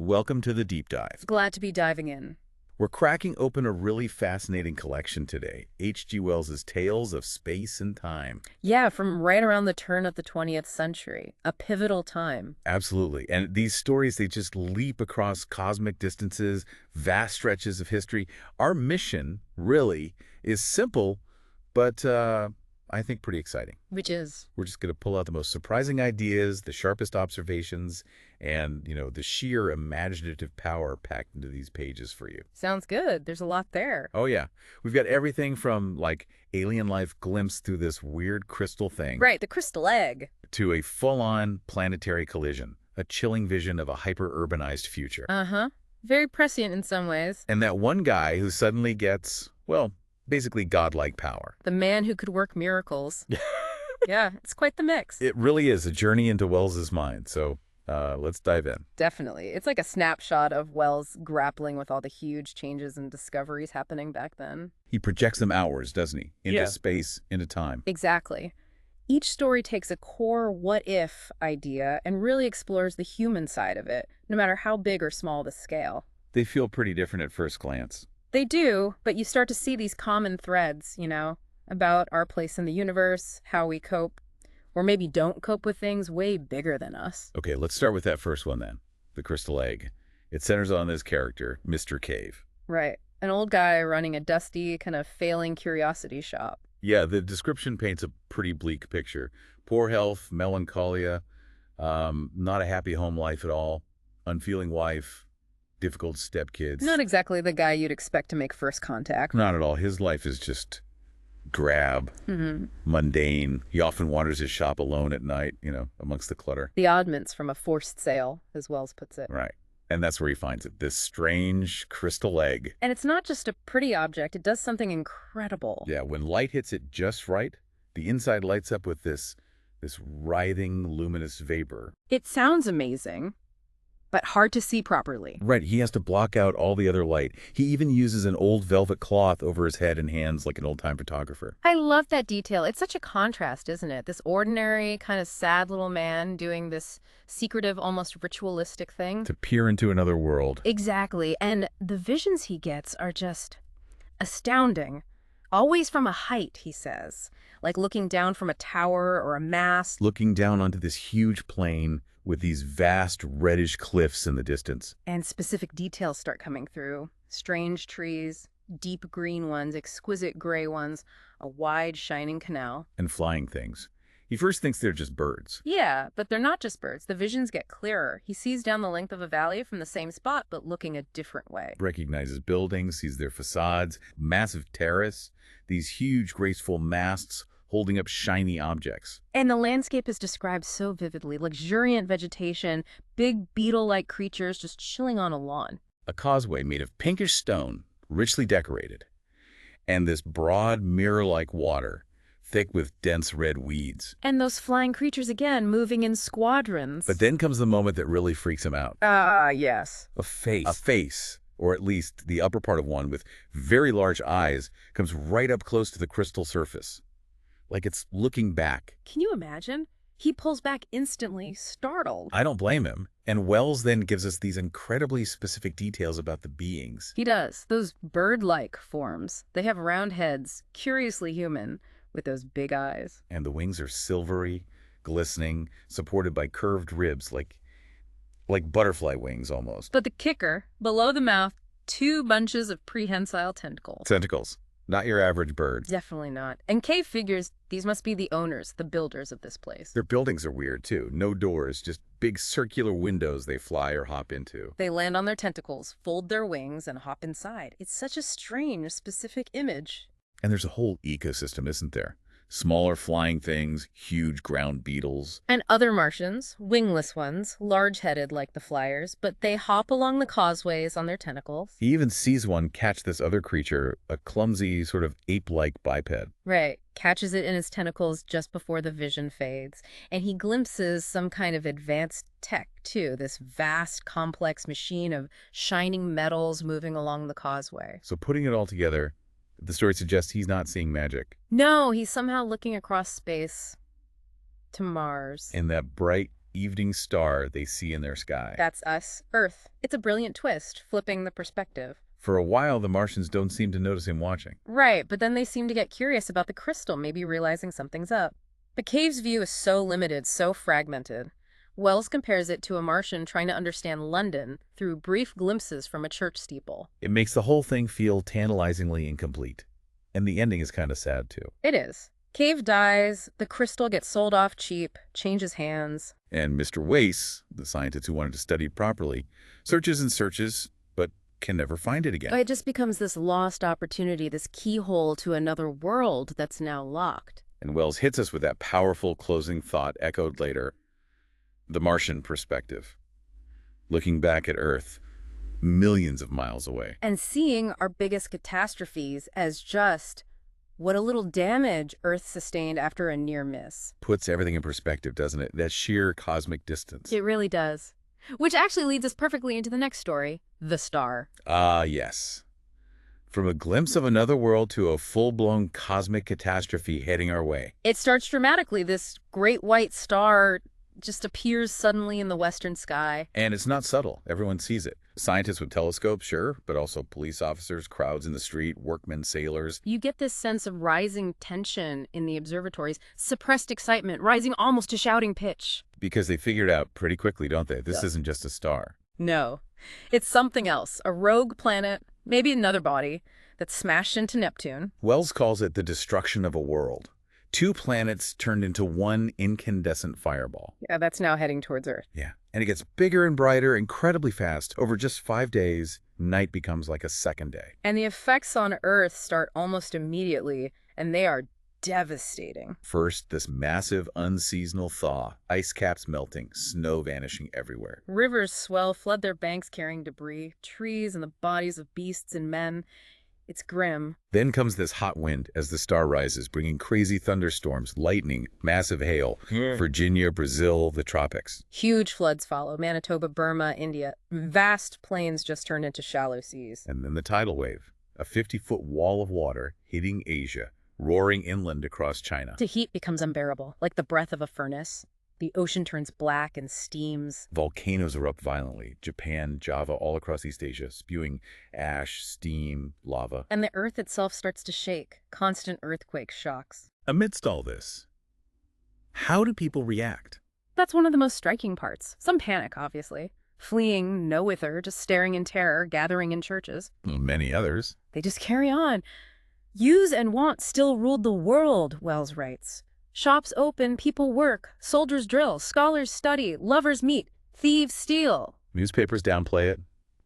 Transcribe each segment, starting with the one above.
Welcome to the deep dive. Glad to be diving in. We're cracking open a really fascinating collection today, H.G. Wells's Tales of Space and Time. Yeah, from right around the turn of the 20th century, a pivotal time. Absolutely. And these stories, they just leap across cosmic distances, vast stretches of history. Our mission, really, is simple, but I think pretty exciting. Which is? We're just going to pull out the most surprising ideas, the sharpest observations, and, the sheer imaginative power packed into these pages for you. Sounds good. There's a lot there. Oh, yeah. We've got everything from, alien life glimpsed through this weird crystal thing. Right, the crystal egg. To a full-on planetary collision, a chilling vision of a hyper-urbanized future. Uh-huh. Very prescient in some ways. And that one guy who suddenly gets, basically godlike power. The man who could work miracles. Yeah, it's quite the mix. It really is a journey into Wells's mind, so let's dive in. Definitely. It's like a snapshot of Wells grappling with all the huge changes and discoveries happening back then. He projects them outwards, doesn't he? Into Yeah. space, into time. Exactly. Each story takes a core what-if idea and really explores the human side of it, no matter how big or small the scale. They feel pretty different at first glance. They do, but you start to see these common threads, about our place in the universe, how we cope, or maybe don't cope with things way bigger than us. Okay, let's start with that first one then, the crystal egg. It centers on this character, Mr. Cave. Right. An old guy running a dusty, kind of failing curiosity shop. Yeah, the description paints a pretty bleak picture. Poor health, melancholia, not a happy home life at all, unfeeling wife, difficult stepkids. Not exactly the guy you'd expect to make first contact. Not at all. His life is just drab, mundane. He often wanders his shop alone at night, amongst the clutter. The oddments from a forced sale, as Wells puts it. Right. And that's where he finds it, this strange crystal egg. And it's not just a pretty object, it does something incredible. Yeah, when light hits it just right, the inside lights up with this writhing, luminous vapor. It sounds amazing, but hard to see properly. Right, he has to block out all the other light. He even uses an old velvet cloth over his head and hands like an old-time photographer. I love that detail. It's such a contrast, isn't it? This ordinary, kind of sad little man doing this secretive, almost ritualistic thing. To peer into another world. Exactly. And the visions he gets are just astounding. Always from a height, he says. Like looking down from a tower or a mast. Looking down onto this huge plain with these vast reddish cliffs in the distance. And specific details start coming through. Strange trees, deep green ones, exquisite gray ones, a wide shining canal. And flying things. He first thinks they're just birds. Yeah, but they're not just birds. The visions get clearer. He sees down the length of a valley from the same spot, but looking a different way. Recognizes buildings, sees their facades, massive terrace, these huge graceful masts holding up shiny objects. And the landscape is described so vividly. Luxuriant vegetation, big beetle-like creatures just chilling on a lawn. A causeway made of pinkish stone, richly decorated. And this broad mirror-like water, thick with dense red weeds. And those flying creatures again, moving in squadrons. But then comes the moment that really freaks him out. Yes. A face, or at least the upper part of one with very large eyes, comes right up close to the crystal surface. Like it's looking back. Can you imagine? He pulls back instantly, startled. I don't blame him. And Wells then gives us these incredibly specific details about the beings. He does. Those bird-like forms. They have round heads, curiously human, with those big eyes. And the wings are silvery, glistening, supported by curved ribs, like butterfly wings almost. But the kicker, below the mouth, 2 bunches of prehensile tentacles. Tentacles. Not your average bird. Definitely not. And Cave figures these must be the owners, the builders of this place. Their buildings are weird, too. No doors, just big circular windows they fly or hop into. They land on their tentacles, fold their wings, and hop inside. It's such a strange, specific image. And there's a whole ecosystem, isn't there? Smaller flying things, huge ground beetles. And other Martians, wingless ones, large-headed like the flyers, but they hop along the causeways on their tentacles. He even sees one catch this other creature, a clumsy, sort of ape-like biped. Right. Catches it in his tentacles just before the vision fades. And he glimpses some kind of advanced tech, too. This vast, complex machine of shining metals moving along the causeway. So putting it all together, the story suggests he's not seeing magic. No, he's somehow looking across space to Mars. In that bright, evening star they see in their sky. That's us, Earth. It's a brilliant twist, flipping the perspective. For a while, the Martians don't seem to notice him watching. Right, but then they seem to get curious about the crystal, maybe realizing something's up. But Cave's view is so limited, so fragmented. Wells compares it to a Martian trying to understand London through brief glimpses from a church steeple. It makes the whole thing feel tantalizingly incomplete. And the ending is kind of sad, too. It is. Cave dies, the crystal gets sold off cheap, changes hands. And Mr. Wace, the scientist who wanted to study it properly, searches and searches, but can never find it again. It just becomes this lost opportunity, this keyhole to another world that's now locked. And Wells hits us with that powerful closing thought echoed later. The Martian perspective. Looking back at Earth, millions of miles away. And seeing our biggest catastrophes as just what a little damage Earth sustained after a near miss. Puts everything in perspective, doesn't it? That sheer cosmic distance. It really does. Which actually leads us perfectly into the next story, The Star. Ah, yes. From a glimpse of another world to a full-blown cosmic catastrophe heading our way. It starts dramatically. This great white star just appears suddenly in the western sky. And it's not subtle. Everyone sees it. Scientists with telescopes, sure, but also police officers, crowds in the street, workmen, sailors. You get this sense of rising tension in the observatories, suppressed excitement, rising almost to shouting pitch. Because they figured out pretty quickly, don't they? This isn't just a star. No, it's something else. A rogue planet, maybe another body, that's smashed into Neptune. Wells calls it the destruction of a world. 2 planets turned into one incandescent fireball. Yeah, that's now heading towards Earth. Yeah. And it gets bigger and brighter incredibly fast. Over just 5 days, night becomes like a second day. And the effects on Earth start almost immediately, and they are devastating. First, this massive unseasonal thaw, ice caps melting, snow vanishing everywhere. Rivers swell, flood their banks carrying debris, trees and the bodies of beasts and men. It's grim. Then comes this hot wind as the star rises, bringing crazy thunderstorms, lightning, massive hail. Virginia, Brazil, the tropics. Huge floods follow. Manitoba, Burma, India. Vast plains just turn into shallow seas. And then the tidal wave, a 50-foot wall of water hitting Asia, roaring inland across China. The heat becomes unbearable, like the breath of a furnace. The ocean turns black and steams. Volcanoes erupt violently. Japan, Java, all across East Asia, spewing ash, steam, lava. And the earth itself starts to shake. Constant earthquake shocks. Amidst all this, how do people react? That's one of the most striking parts. Some panic, obviously. Fleeing, no whither, just staring in terror, gathering in churches. Many others. They just carry on. Use and want still ruled the world, Wells writes. Shops open, people work, soldiers drill, scholars study, lovers meet, thieves steal. Newspapers downplay it.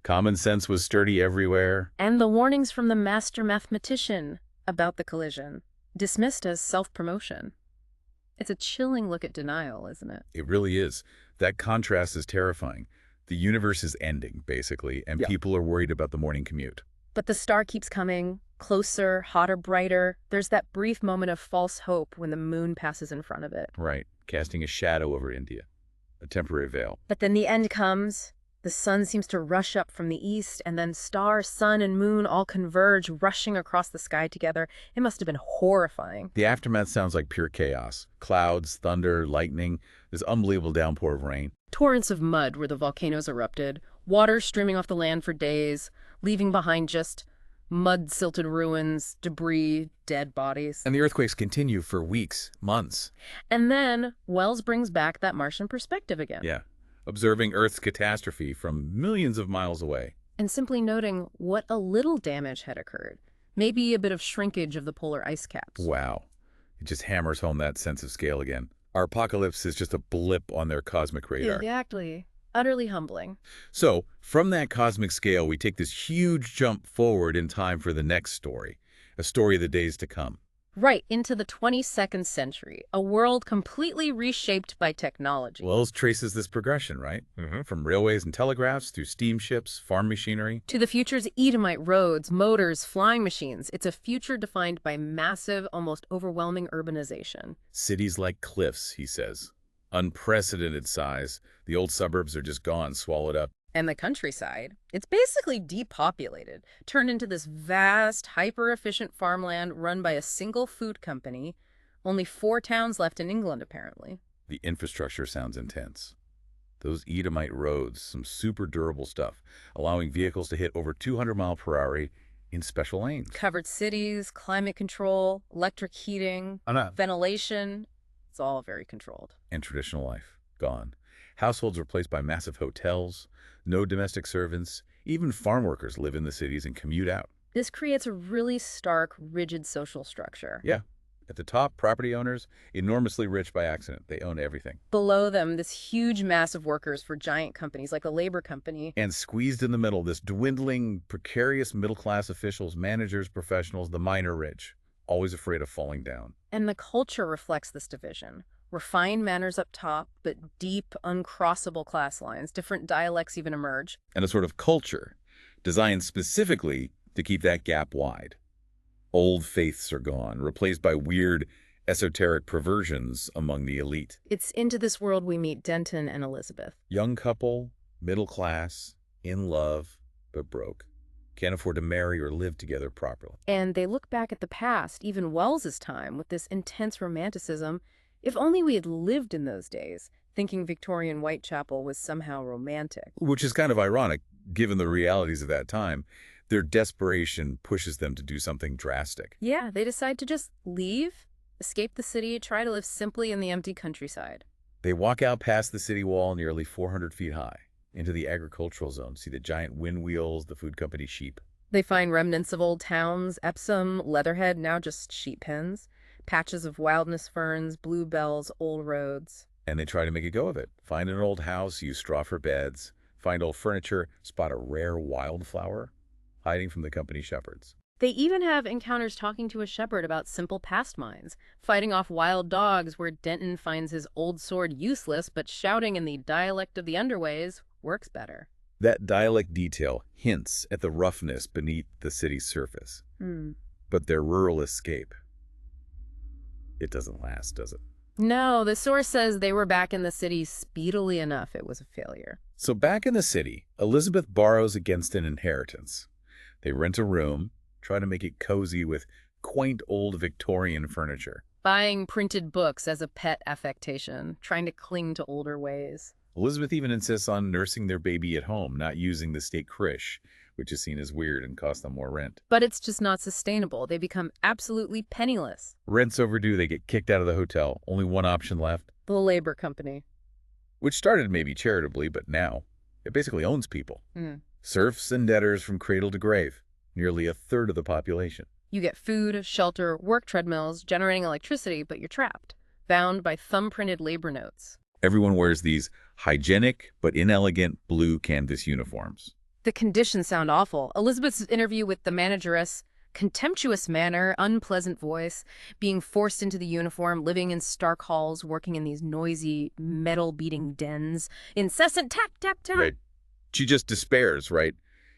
Common sense was sturdy everywhere. And the warnings from the master mathematician about the collision, dismissed as self-promotion. It's a chilling look at denial, isn't it? It really is. That contrast is terrifying. The universe is ending, basically, and people are worried about the morning commute. But the star keeps coming, closer, hotter, brighter. There's that brief moment of false hope when the moon passes in front of it. Right, casting a shadow over India, a temporary veil. But then the end comes. The sun seems to rush up from the east, and then star, sun, and moon all converge, rushing across the sky together. It must have been horrifying. The aftermath sounds like pure chaos. Clouds, thunder, lightning, this unbelievable downpour of rain. Torrents of mud where the volcanoes erupted, water streaming off the land for days, leaving behind just mud-silted ruins, debris, dead bodies. And the earthquakes continue for weeks, months. And then Wells brings back that Martian perspective again. Yeah, observing Earth's catastrophe from millions of miles away. And simply noting what a little damage had occurred. Maybe a bit of shrinkage of the polar ice caps. Wow. It just hammers home that sense of scale again. Our apocalypse is just a blip on their cosmic radar. Exactly. Utterly humbling. So, from that cosmic scale, we take this huge jump forward in time for the next story, a story of the days to come. Right, into the 22nd century, a world completely reshaped by technology. Wells traces this progression, right? From railways and telegraphs through steamships, farm machinery. To the future's Edomite roads, motors, flying machines. It's a future defined by massive, almost overwhelming urbanization. Cities like cliffs, he says. Unprecedented size. The old suburbs are just gone, swallowed up. And the countryside, it's basically depopulated, turned into this vast, hyper-efficient farmland run by a single food company. Only 4 towns left in England, apparently. The infrastructure sounds intense. Those Edomite roads, some super durable stuff, allowing vehicles to hit over 200 mile per hour in special lanes. Covered cities, climate control, electric heating, I know. ventilation. It's all very controlled. And traditional life, gone. Households replaced by massive hotels, no domestic servants, even farm workers live in the cities and commute out. This creates a really stark, rigid social structure. Yeah. At the top, property owners, enormously rich by accident. They own everything. Below them, this huge mass of workers for giant companies like the labor company. And squeezed in the middle, this dwindling, precarious middle-class officials, managers, professionals, the minor rich, always afraid of falling down. And the culture reflects this division. Refined manners up top, but deep, uncrossable class lines. Different dialects even emerge. And a sort of culture designed specifically to keep that gap wide. Old faiths are gone, replaced by weird, esoteric perversions among the elite. It's into this world we meet Denton and Elizabeth. Young couple, middle class, in love, but broke. Can't afford to marry or live together properly. And they look back at the past, even Wells's time, with this intense romanticism. If only we had lived in those days, thinking Victorian Whitechapel was somehow romantic. Which is kind of ironic, given the realities of that time. Their desperation pushes them to do something drastic. Yeah, they decide to just leave, escape the city, try to live simply in the empty countryside. They walk out past the city wall nearly 400 feet high, into the agricultural zone, see the giant wind wheels, the food company sheep. They find remnants of old towns, Epsom, Leatherhead, now just sheep pens, patches of wildness ferns, bluebells, old roads. And they try to make a go of it. Find an old house, use straw for beds, find old furniture, spot a rare wildflower, hiding from the company shepherds. They even have encounters talking to a shepherd about simple pastimes, fighting off wild dogs where Denton finds his old sword useless, but shouting in the dialect of the underways works better. That dialect detail hints at the roughness beneath the city's surface. But their rural escape, it doesn't last, does it? No, the source says they were back in the city speedily enough. It was a failure. So back in the city, Elizabeth borrows against an inheritance. They rent a room, try to make it cozy with quaint old Victorian furniture. Buying printed books as a pet affectation, trying to cling to older ways. Elizabeth even insists on nursing their baby at home, not using the state creche, which is seen as weird and costs them more rent. But it's just not sustainable. They become absolutely penniless. Rent's overdue, they get kicked out of the hotel. Only one option left. The labor company. Which started maybe charitably, but now it basically owns people. Serfs and debtors from cradle to grave, nearly a third of the population. You get food, shelter, work treadmills, generating electricity, but you're trapped, bound by thumb-printed labor notes. Everyone wears these hygienic but inelegant blue canvas uniforms. The conditions sound awful. Elizabeth's interview with the manageress, contemptuous manner, unpleasant voice, being forced into the uniform, living in stark halls, working in these noisy, metal-beating dens, incessant tap, tap, tap. Right. She just despairs, right?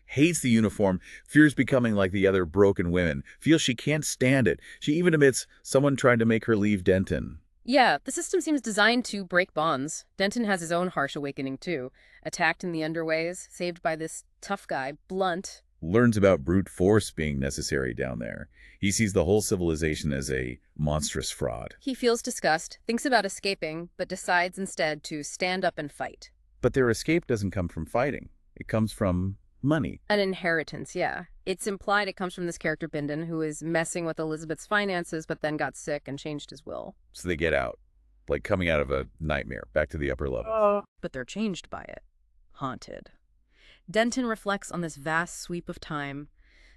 Hates the uniform, fears becoming like the other broken women, feels she can't stand it. She even admits someone tried to make her leave Denton. Yeah, the system seems designed to break bonds. Denton has his own harsh awakening, too. Attacked in the underways, saved by this tough guy, Blunt. Learns about brute force being necessary down there. He sees the whole civilization as a monstrous fraud. He feels disgust, thinks about escaping, but decides instead to stand up and fight. But their escape doesn't come from fighting. It comes from money. An inheritance, yeah. It's implied it comes from this character, Bindon, who is messing with Elizabeth's finances, but then got sick and changed his will. So they get out, like coming out of a nightmare, back to the upper level. But they're changed by it. Haunted. Denton reflects on this vast sweep of time,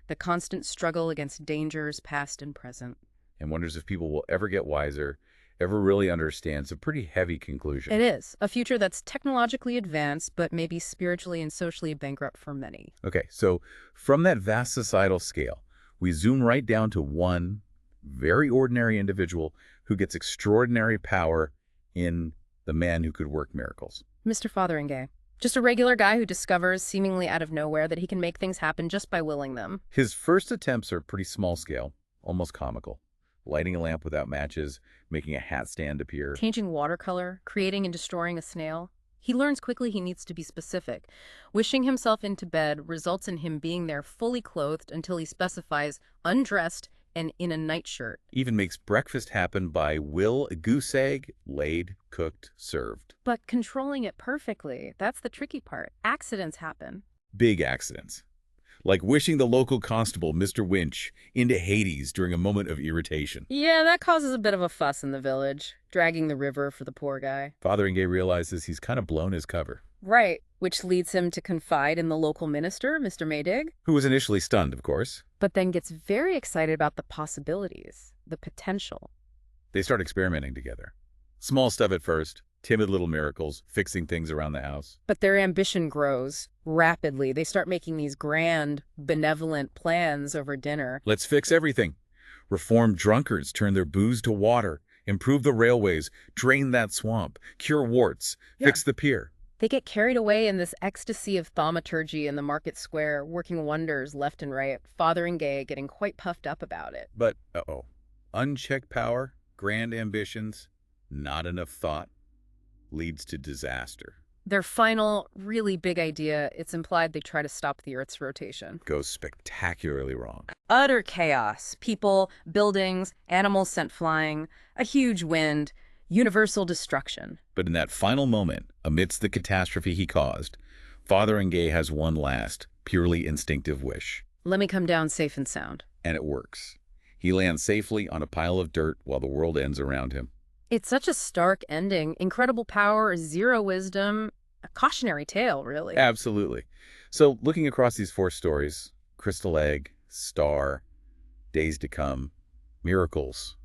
the constant struggle against dangers past and present. And wonders if people will ever get wiser, ever really understand. It's a pretty heavy conclusion. It is. A future that's technologically advanced, but maybe spiritually and socially bankrupt for many. Okay, so from that vast societal scale, we zoom right down to one very ordinary individual who gets extraordinary power in the man who could work miracles. Mr. Fotheringay. Just a regular guy who discovers, seemingly out of nowhere, that he can make things happen just by willing them. His first attempts are pretty small scale, almost comical. Lighting a lamp without matches, making a hat stand appear. Changing watercolor, creating and destroying a snail. He learns quickly he needs to be specific. Wishing himself into bed results in him being there fully clothed until he specifies undressed, and in a nightshirt. Even makes breakfast happen by will, a goose egg, laid, cooked, served. But controlling it perfectly, that's the tricky part. Accidents happen. Big accidents. Like wishing the local constable, Mr. Winch, into Hades during a moment of irritation. Yeah, that causes a bit of a fuss in the village, dragging the river for the poor guy. Fotheringay realizes he's kind of blown his cover. Right, which leads him to confide in the local minister, Mr. Maydig, Who was initially stunned, of course. but then gets very excited about the possibilities, the potential. They start experimenting together. Small stuff at first, timid little miracles, fixing things around the house. But their ambition grows rapidly. They start making these grand, benevolent plans over dinner. Let's fix everything. Reform drunkards, turn their booze to water, improve the railways, drain that swamp, cure warts, fix the pier. They get carried away in this ecstasy of thaumaturgy in the market square, working wonders left and right, Fotheringay getting quite puffed up about it. But, unchecked power, grand ambitions, not enough thought, leads to disaster. Their final, really big idea, it's implied they try to stop the Earth's rotation. Goes spectacularly wrong. Utter chaos. People, buildings, animals sent flying, a huge wind, universal destruction. But in that final moment, amidst the catastrophe he caused, Fotheringay has one last, purely instinctive wish. Let me come down safe and sound. And it works. He lands safely on a pile of dirt while the world ends around him. It's such a stark ending. Incredible power, zero wisdom, a cautionary tale, really. Absolutely. So looking across these four stories, Crystal Egg, Star, Days to Come, Miracles,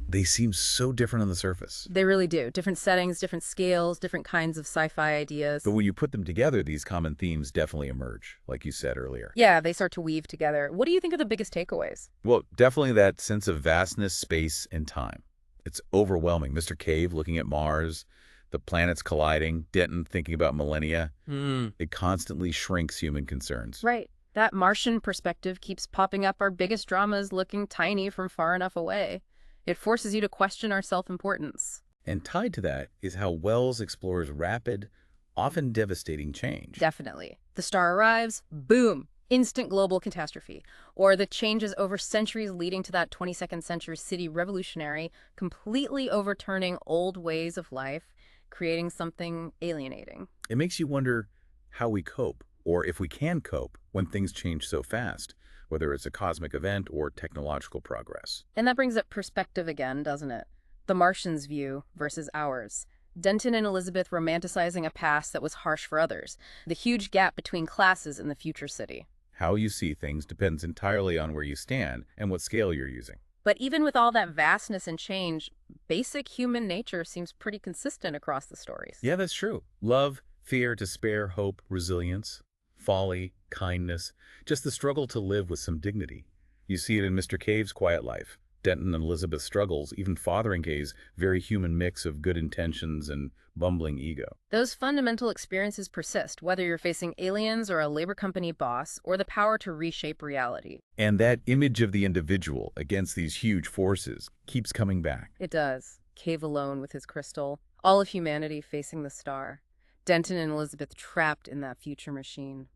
they seem so different on the surface. They really do. Different settings, different scales, different kinds of sci-fi ideas. But when you put them together, these common themes definitely emerge, like you said earlier. Yeah, they start to weave together. What do you think are the biggest takeaways? Well, definitely that sense of vastness, space, and time. It's overwhelming. Mr. Cave looking at Mars, the planets colliding, Denton thinking about millennia. It constantly shrinks human concerns. Right. That Martian perspective keeps popping up. Our biggest dramas looking tiny from far enough away. It forces you to question our self-importance. And tied to that is how Wells explores rapid, often devastating change. Definitely. The star arrives, boom, instant global catastrophe. Or the changes over centuries leading to that 22nd century city revolutionary, completely overturning old ways of life, creating something alienating. It makes you wonder how we cope, or if we can cope, when things change so fast, whether it's a cosmic event or technological progress. And that brings up perspective again, doesn't it? The Martians' view versus ours. Denton and Elizabeth romanticizing a past that was harsh for others. The huge gap between classes in the future city. How you see things depends entirely on where you stand and what scale you're using. But even with all that vastness and change, basic human nature seems pretty consistent across the stories. Yeah, that's true. Love, fear, despair, hope, resilience, folly, kindness, just the struggle to live with some dignity. You see it in Mr. Cave's quiet life, Denton and Elizabeth's struggles, even Fotheringay's very human mix of good intentions and bumbling ego. Those fundamental experiences persist, whether you're facing aliens or a labor company boss, or the power to reshape reality. And that image of the individual against these huge forces keeps coming back. It does. Cave alone with his crystal. All of humanity facing the star. Denton and Elizabeth trapped in that future machine.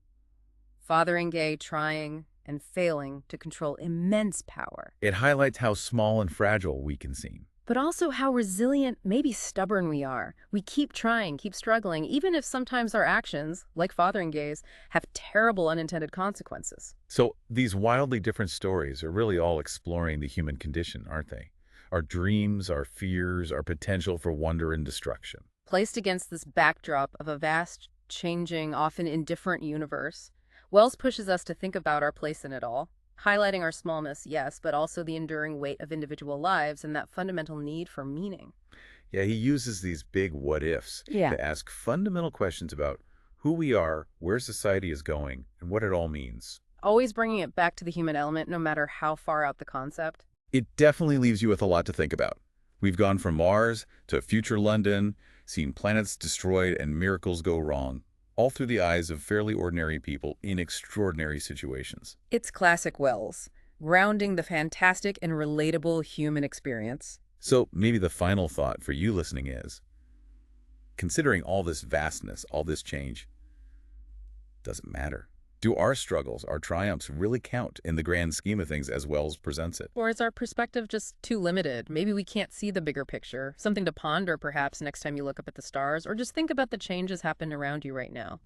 Fotheringay trying and failing to control immense power. It highlights how small and fragile we can seem. But also how resilient, maybe stubborn we are. We keep trying, keep struggling, even if sometimes our actions, like Fotheringay's, have terrible unintended consequences. So these wildly different stories are really all exploring the human condition, aren't they? Our dreams, our fears, our potential for wonder and destruction. Placed against this backdrop of a vast, changing, often indifferent universe, Wells pushes us to think about our place in it all, highlighting our smallness, yes, but also the enduring weight of individual lives and that fundamental need for meaning. Yeah, he uses these big what-ifs to ask fundamental questions about who we are, where society is going, and what it all means. Always bringing it back to the human element, no matter how far out the concept. It definitely leaves you with a lot to think about. We've gone from Mars to future London, seen planets destroyed and miracles go wrong, all through the eyes of fairly ordinary people in extraordinary situations. It's classic Wells, grounding the fantastic and relatable human experience. So maybe the final thought for you listening is, considering all this vastness, all this change, doesn't matter. Do our struggles, our triumphs, really count in the grand scheme of things as Wells presents it? Or is our perspective just too limited? Maybe we can't see the bigger picture. Something to ponder, perhaps, next time you look up at the stars, or just think about the changes happening around you right now.